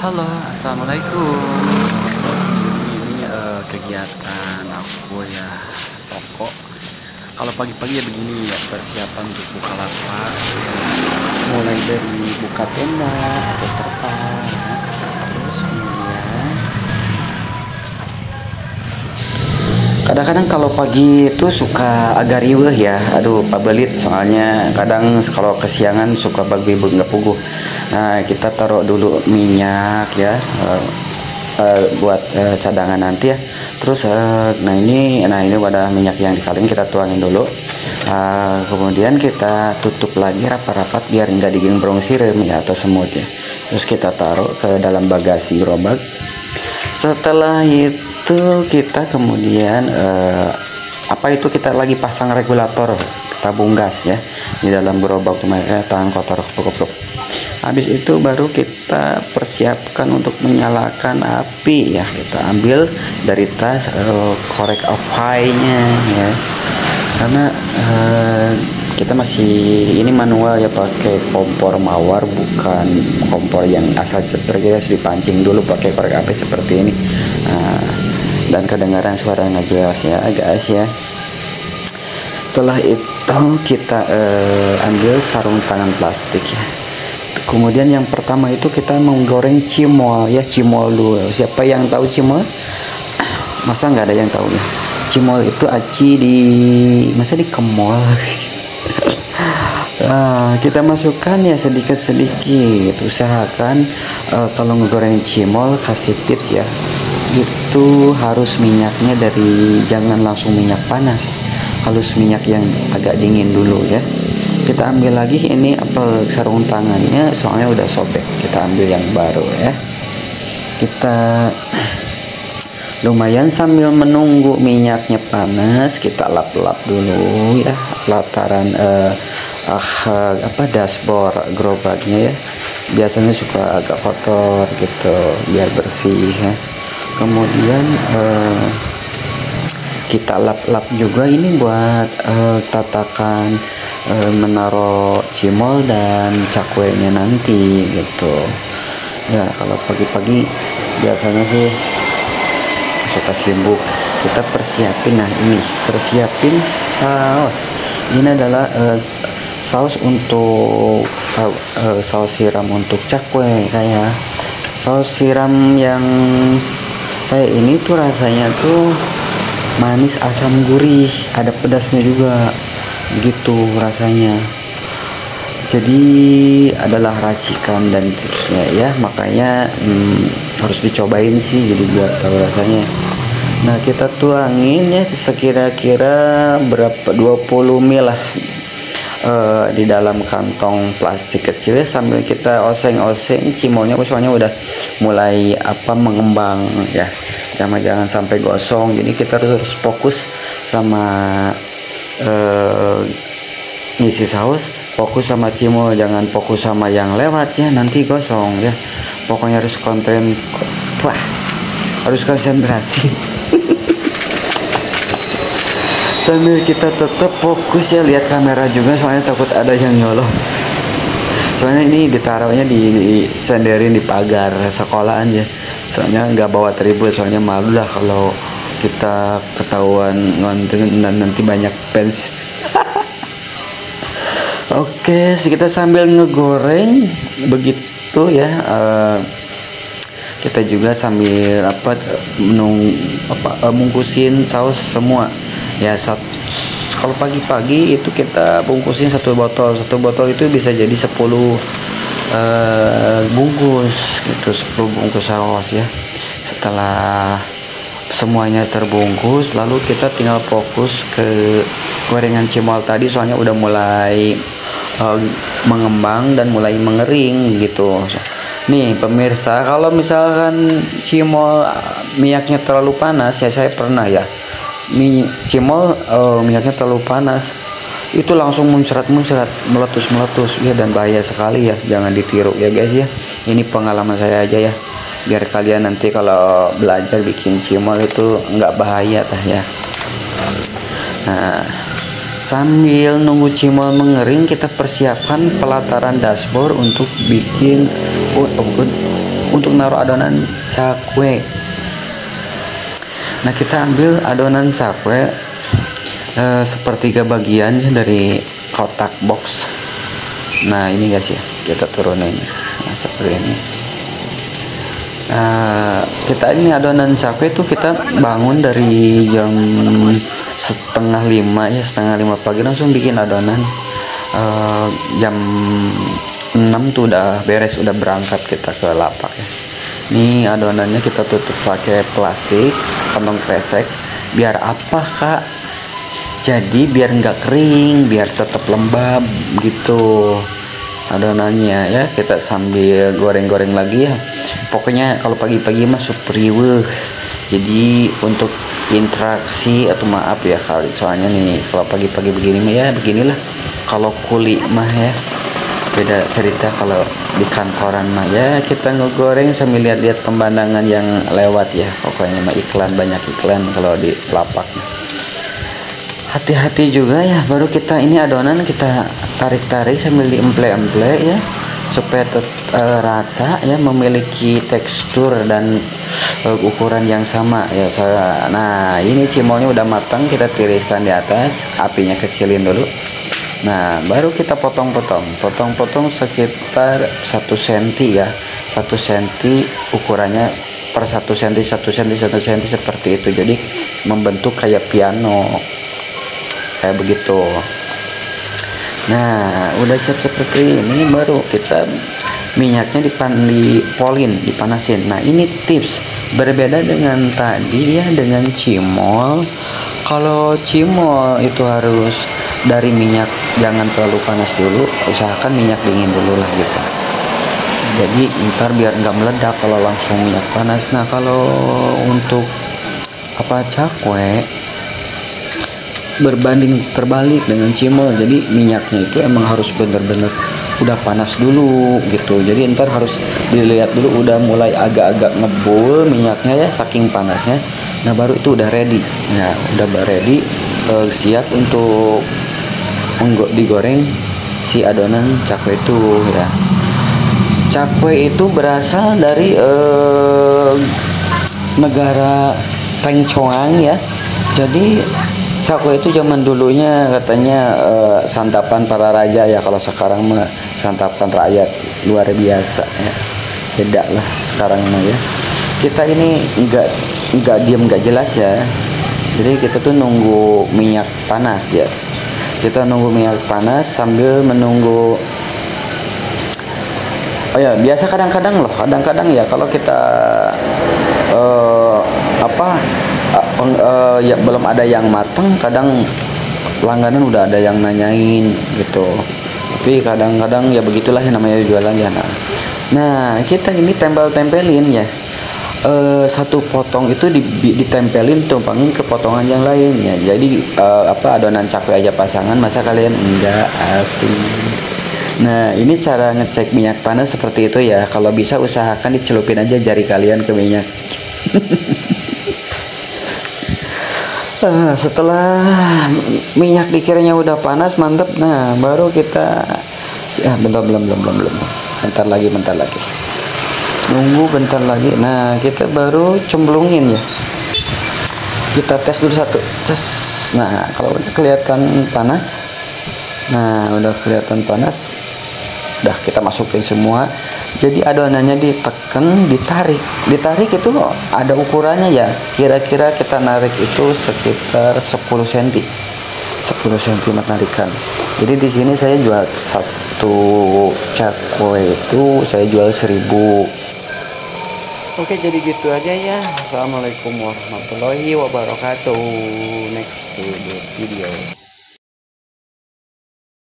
Halo, assalamualaikum. Jadi ini kegiatan aku ya toko. Kalau pagi-pagi ya begini ya persiapan untuk buka lapak. Mulai dari buka tenda atau terpal, ya. Terus kemudian kadang-kadang kalau pagi itu suka agak riweuh ya, aduh pabelit soalnya kadang kalau kesiangan suka bagi nggak puguh. Nah kita taruh dulu minyak ya, buat cadangan nanti ya. Terus nah ini wadah minyak yang dikaling kita tuangin dulu. Kemudian kita tutup lagi rapat-rapat biar nggak digembrong sirem ya atau semut ya. Terus kita taruh ke dalam bagasi gerobak. Setelah itu kita kemudian kita lagi pasang regulator tabung gas ya di dalam gerobak tuh, makanya tangan kotor kepluk-kepluk. Habis itu baru kita persiapkan untuk menyalakan api ya. Kita ambil dari tas korek apinya ya, karena kita masih ini manual ya, pakai kompor mawar bukan kompor yang asal cetar. Kita harus dipancing dulu pakai korek api seperti ini. Dan kedengaran suara nggak jelas ya guys ya. Setelah itu kita ambil sarung tangan plastik ya. Kemudian yang pertama itu kita menggoreng cimol ya, cimol dulu. Siapa yang tahu cimol? Masa nggak ada yang tahu ya? Cimol itu aci masa di kemol. Kita masukkan ya sedikit-sedikit. Usahakan kalau ngegoreng cimol, kasih tips ya, itu harus minyaknya jangan langsung minyak panas, harus minyak yang agak dingin dulu ya. Kita ambil lagi ini sarung tangannya, soalnya udah sobek, kita ambil yang baru ya. Kita lumayan sambil menunggu minyaknya panas, kita lap-lap dulu ya lataran dashboard gerobaknya ya. Biasanya suka agak kotor gitu, biar bersih ya. Kemudian kita lap-lap juga ini buat tatakan menaruh cimol dan cakwenya nanti gitu ya. Kalau pagi-pagi biasanya sih suka sibuk. Kita persiapin, persiapin saus. Ini adalah saus untuk saus siram untuk cakwe. Kayak saus siram yang saya ini tuh rasanya tuh manis, asam, gurih, ada pedasnya juga gitu rasanya. Jadi adalah racikan dan tipsnya ya, makanya harus dicobain sih jadi biar tahu rasanya. Nah kita tuangin ya sekira-kira berapa 20 ml lah di dalam kantong plastik kecil ya, sambil kita oseng-oseng cimolnya, soalnya udah mulai mengembang ya, jangan sampai gosong. Jadi kita harus fokus sama ngisi saus, fokus sama cimol, jangan fokus sama yang lewat ya, nanti gosong ya. Pokoknya harus harus konsentrasi. Sambil kita tetap fokus ya, lihat kamera juga, soalnya takut ada yang nyolong. Soalnya ini ditaruhnya disenderin di pagar sekolahan ya, soalnya nggak bawa tribut, soalnya malu lah kalau kita ketahuan ngonten dan nanti banyak fans. Oke, kita sambil ngegoreng begitu ya. Kita juga sambil mungkusin saus semua ya. Kalau pagi-pagi itu kita bungkusin satu botol itu bisa jadi 10 bungkus gitu, 10 bungkus saus ya. Setelah semuanya terbungkus, lalu kita tinggal fokus ke gorengan cimol tadi, soalnya udah mulai mengembang dan mulai mengering gitu. Nih pemirsa, kalau misalkan cimol minyaknya terlalu panas ya, saya pernah ya cimol minyaknya terlalu panas itu langsung muncrat meletus ya, dan bahaya sekali ya, jangan ditiru ya guys ya. Ini pengalaman saya aja ya, biar kalian nanti kalau belajar bikin cimol itu nggak bahaya ya. Nah sambil nunggu cimol mengering, kita persiapkan pelataran dashboard untuk bikin untuk naruh adonan cakwe. Nah, kita ambil adonan cakwe sepertiga bagiannya dari kotak box. Nah, ini guys ya, kita turunin seperti ini. Kita ini adonan cakwe itu kita bangun dari jam setengah 5 ya, setengah 5 pagi langsung bikin adonan. Jam 6 tuh udah beres, udah berangkat kita ke lapak ya. Ini adonannya kita tutup pakai plastik kantong kresek. Biar apa kak? Jadi biar nggak kering, biar tetap lembab gitu adonannya ya. Kita sambil goreng-goreng lagi ya. Pokoknya kalau pagi-pagi mah super riweuh. Jadi untuk interaksi atau maaf ya kali, soalnya nih kalau pagi-pagi begini mah ya beginilah. Kalau kuli mah ya beda cerita. Kalau di kantoran mah ya kita ngegoreng sambil lihat-lihat pemandangan yang lewat ya. Pokoknya mah iklan, banyak iklan kalau di lapak. Hati-hati juga ya, baru kita ini adonan kita tarik-tarik sambil diemple-emple ya supaya rata ya, memiliki tekstur dan ukuran yang sama ya. Nah, ini cimolnya udah matang, kita tiriskan di atas, apinya kecilin dulu. Nah, baru kita potong-potong sekitar 1 cm ya, 1 cm ukurannya, per 1 cm 1 cm 1 cm seperti itu. Jadi membentuk kayak piano kayak begitu. Nah, udah siap seperti ini, baru kita minyaknya dipanasin. Nah, ini tips berbeda dengan tadi ya, dengan cimol. Kalau cimol itu harus dari minyak, jangan terlalu panas dulu, usahakan minyak dingin dulu lah gitu. Jadi ntar biar nggak meledak kalau langsung minyak panas. Nah, kalau untuk cakwe berbanding terbalik dengan cimol, jadi minyaknya itu emang harus bener-bener udah panas dulu gitu. Jadi ntar harus dilihat dulu udah mulai agak-agak ngebul minyaknya ya, saking panasnya. Nah, baru itu udah ready. Nah, udah ready, siap untuk digoreng si adonan cakwe itu ya. Cakwe itu berasal dari negara Tengcoang ya. Jadi cakwe itu zaman dulunya katanya santapan para raja ya. Kalau sekarang mah santapan rakyat, luar biasa ya. Beda lah sekarang mah ya. Kita ini nggak diam nggak jelas ya. Jadi kita tuh nunggu minyak panas ya. Kita nunggu minyak panas sambil menunggu. Oh ya, biasa kadang-kadang ya kalau kita ya belum ada yang matang, kadang langganan udah ada yang nanyain gitu. Tapi kadang-kadang ya begitulah yang namanya jualan ya. Nah, kita ini tempel-tempelin ya. Satu potong itu ditempelin, tumpangin ke potongan yang lain ya. Jadi adonan cakwe aja pasangan, masa kalian enggak asing. Nah, ini cara ngecek minyak panas seperti itu ya. Kalau bisa usahakan dicelupin aja jari kalian ke minyak. Setelah minyak dikiranya udah panas mantep, nah baru kita belum, bentar lagi nunggu bentar lagi. Nah, kita baru cemplungin ya, kita tes dulu satu cas. Nah, kalau udah kelihatan panas, udah kita masukin semua. Jadi adonannya ditekan, ditarik itu ada ukurannya ya. Kira-kira kita narik itu sekitar 10 cm narikan. Jadi di sini saya jual satu cakwe itu saya jual 1.000. Oke, jadi gitu aja ya. Assalamualaikum warahmatullahi wabarakatuh. Next to the video.